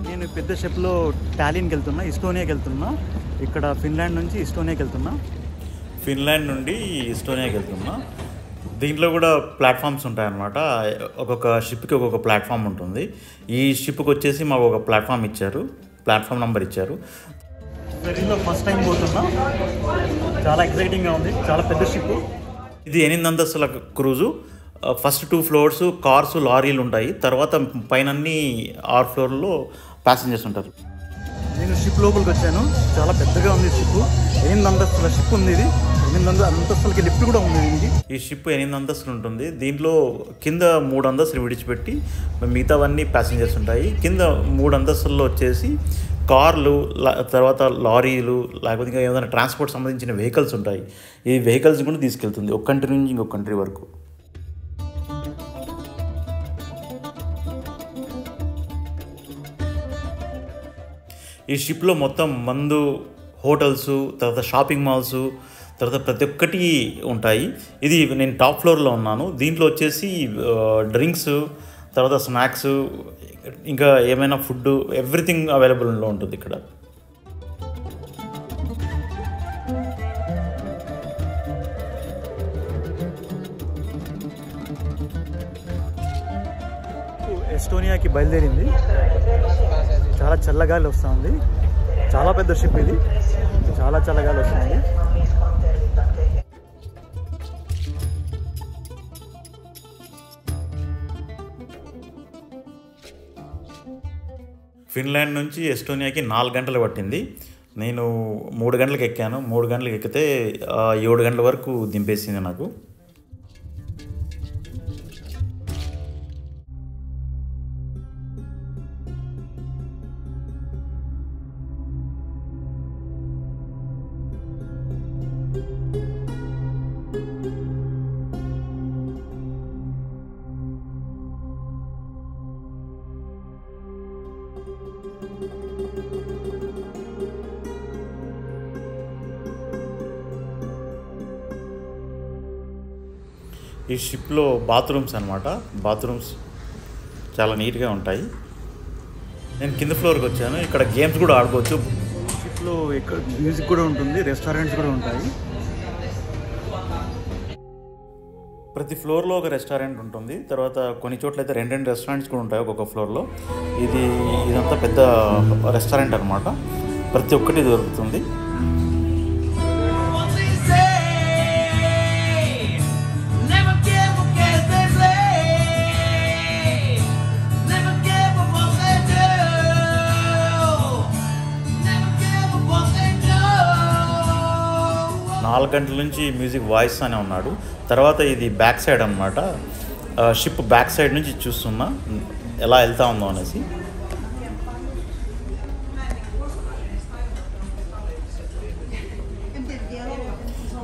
నేను పెద్ద షిప్లో టాలిన్కి వెళ్తున్నా, ఇస్టోనియాకి వెళ్తున్నా. ఇక్కడ ఫిన్లాండ్ నుంచి ఇస్టోనియాకి వెళ్తున్నా. ఫిన్లాండ్ నుండి ఇస్టోనియాకి వెళ్తున్నా. దీంట్లో కూడా ప్లాట్ఫామ్స్ ఉంటాయన్నమాట. ఒక్కొక్క షిప్కి ఒక్కొక్క ప్లాట్ఫామ్ ఉంటుంది. ఈ షిప్కి వచ్చేసి మాకు ఒక ప్లాట్ఫామ్ ఇచ్చారు, ప్లాట్ఫామ్ నెంబర్ ఇచ్చారు. ఫెరీలో ఫస్ట్ టైం పోతున్నా, చాలా ఎక్సైటింగ్గా ఉంది. చాలా పెద్ద షిప్ ఇది. 8 అంతస్తుల క్రూజు. ఫస్ట్ 2 ఫ్లోర్స్ కార్స్, లారీలు ఉంటాయి. తర్వాత పైన 6 ఫ్లోర్లో ప్యాసింజర్స్ ఉంటారు. నేను షిప్ లోపలికి వచ్చాను. చాలా పెద్దగా ఉంది షిప్. 8 అంతస్తుల షిప్ ఉంది ఇది. 8 అంతస్తులకి లిఫ్ట్ కూడా ఉంది దీనికి. ఈ షిప్ 8 అంతస్తులు ఉంటుంది. దీంట్లో కింద 3 అంతస్తులు విడిచిపెట్టి మిగతావన్నీ ప్యాసింజర్స్ ఉంటాయి. కింద 3 అంతస్తుల్లో వచ్చేసి కార్లు, తర్వాత లారీలు, లేకపోతే ఇంకా ఏదైనా ట్రాన్స్పోర్ట్ సంబంధించిన వెహికల్స్ ఉంటాయి. ఈ వెహికల్స్ కూడా తీసుకెళ్తుంది ఒక కంట్రీ నుంచి ఇంకొక కంట్రీ వరకు. ఈ షిప్లో మొత్తం మందు, హోటల్స్, తర్వాత షాపింగ్ మాల్స్, తర్వాత ప్రతి ఒక్కటి ఉంటాయి. ఇది నేను టాప్ ఫ్లోర్లో ఉన్నాను. దీంట్లో వచ్చేసి డ్రింక్స్, తర్వాత స్నాక్స్, ఇంకా ఏమైనా ఫుడ్, ఎవ్రీథింగ్ అవైలబుల్లో ఉంటుంది ఇక్కడ. ఎస్టోనియాకి బయలుదేరింది. చాలా చల్లగాలి వస్తుంది. చాలా పెద్ద షిప్ ఇది. చాలా చల్లగాలి వస్తుంది. ఫిన్లాండ్ నుంచి ఎస్టోనియాకి 4 గంటలు పట్టింది. నేను 3 గంటలకు ఎక్కాను. 3 గంటలకు ఎక్కితే 7 గంటల వరకు దింపేసింది నాకు. ఈ షిప్లో బాత్రూమ్స్ అనమాట. బాత్రూమ్స్ చాలా నీట్గా ఉంటాయి. నేను కింద ఫ్లోర్కి వచ్చాను. ఇక్కడ గేమ్స్ కూడా ఆడుకోవచ్చు. షిప్లో ఇక్కడ మ్యూజిక్ కూడా ఉంటుంది, రెస్టారెంట్స్ కూడా ఉంటాయి. ప్రతి ఫ్లోర్లో ఒక రెస్టారెంట్ ఉంటుంది. తర్వాత కొన్ని చోట్ల అయితే 2 రెస్టారెంట్స్ కూడా ఉంటాయి ఒక్కొక్క ఫ్లోర్లో. ఇదంతా పెద్ద రెస్టారెంట్ అనమాట. ప్రతి ఒక్కటి దొరుకుతుంది. నాలుగు గంటల నుంచి మ్యూజిక్ వాయిస్ అనే ఉన్నాడు. తర్వాత ఇది బ్యాక్ సైడ్ అనమాట. షిప్ బ్యాక్ సైడ్ నుంచి చూస్తున్నా ఎలా వెళ్తా ఉందో అనేసి.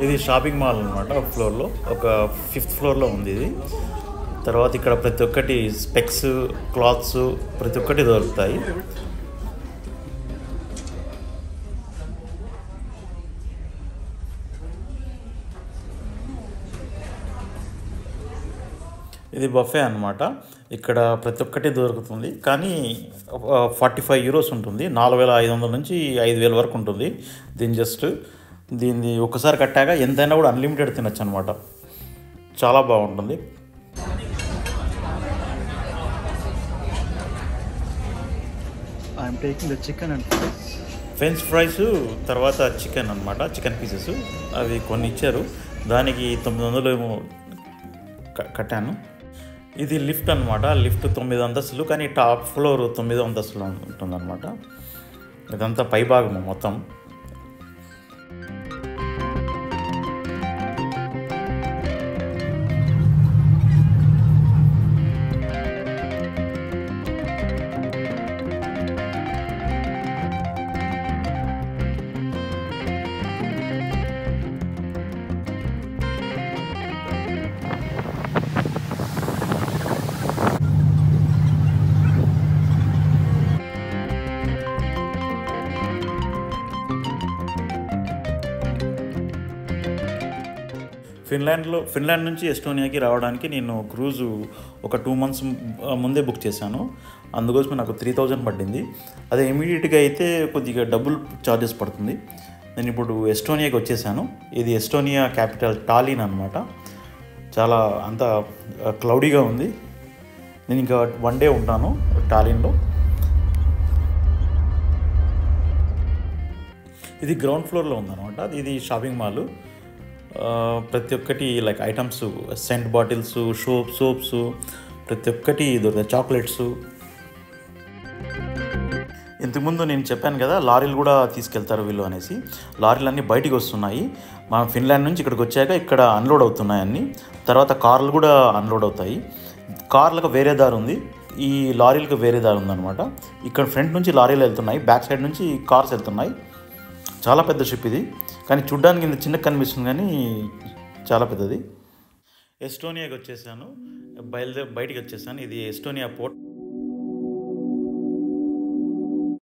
ఇది షాపింగ్ మాల్ అనమాట. ఒక ఫ్లోర్లో, ఒక 5th ఫ్లోర్లో ఉంది ఇది. తర్వాత ఇక్కడ ప్రతి ఒక్కటి స్పెక్స్, క్లాత్స్ ప్రతి ఒక్కటి దొరుకుతాయి. ఇది బఫే అనమాట. ఇక్కడ ప్రతి ఒక్కటి దొరుకుతుంది. కానీ 45 యూరోస్ ఉంటుంది. 4500 నుంచి 5000 వరకు ఉంటుంది. దీన్ని ఒక్కసారి కట్టాక ఎంతైనా కూడా అన్లిమిటెడ్ తినచ్చు అనమాట. చాలా బాగుంటుంది. I'm taking the chicken and French fries, తర్వాత చికెన్ అనమాట. చికెన్ పీసెస్ అవి కొన్ని ఇచ్చారు. దానికి 900 ఏమో కట్టాను. ఇది లిఫ్ట్ అనమాట. లిఫ్ట్ 9 అంతస్తులు, కానీ టాప్ ఫ్లోర్ 9 అంతస్తులు ఉంటుందన్నమాట. ఇదంతా పై భాగము మొత్తం. ఫిన్లాండ్ నుంచి ఎస్టోనియాకి రావడానికి నేను క్రూజు ఒక 2 months ముందే బుక్ చేశాను. అందుకోసం నాకు 3000 పడింది. అదే ఇమీడియట్గా అయితే కొద్దిగా డబుల్ ఛార్జెస్ పడుతుంది. నేను ఇప్పుడు ఎస్టోనియాకి వచ్చేసాను. ఇది ఎస్టోనియా క్యాపిటల్ టాలిన్ అనమాట. చాలా అంత క్లౌడీగా ఉంది. నేను ఇంకా 1 day ఉంటాను టాలిన్లో. ఇది గ్రౌండ్ ఫ్లోర్లో ఉందన్నమాట. ఇది షాపింగ్ మాల్. ప్రతి ఒక్కటి like items, cent bottles, soaps ప్రతి ఒక్కటి దొరుకుతాయి. చాక్లెట్స్. ఇంతకుముందు నేను చెప్పాను కదా లారీలు కూడా తీసుకెళ్తారు వీళ్ళు అనేసి. లారీలు అన్నీ బయటికి వస్తున్నాయి. మనం ఫిన్లాండ్ నుంచి ఇక్కడికి వచ్చాక ఇక్కడ అన్లోడ్ అవుతున్నాయి అన్నీ. తర్వాత కార్లు కూడా అన్లోడ్ అవుతాయి. కార్లకు వేరే దారి ఉంది, ఈ లారీలకు వేరే దారి ఉందన్నమాట. ఇక్కడ ఫ్రంట్ నుంచి లారీలు వెళ్తున్నాయి, బ్యాక్ సైడ్ నుంచి కార్స్ వెళ్తున్నాయి. చాలా పెద్ద షిప్ ఇది, కానీ చూడ్డానికి ఇంత చిన్నగా కనిపిస్తుంది కానీ చాలా పెద్దది. ఎస్టోనియాకి వచ్చేసాను, బయటికి వచ్చేసాను. ఇది ఎస్టోనియా పోర్ట్.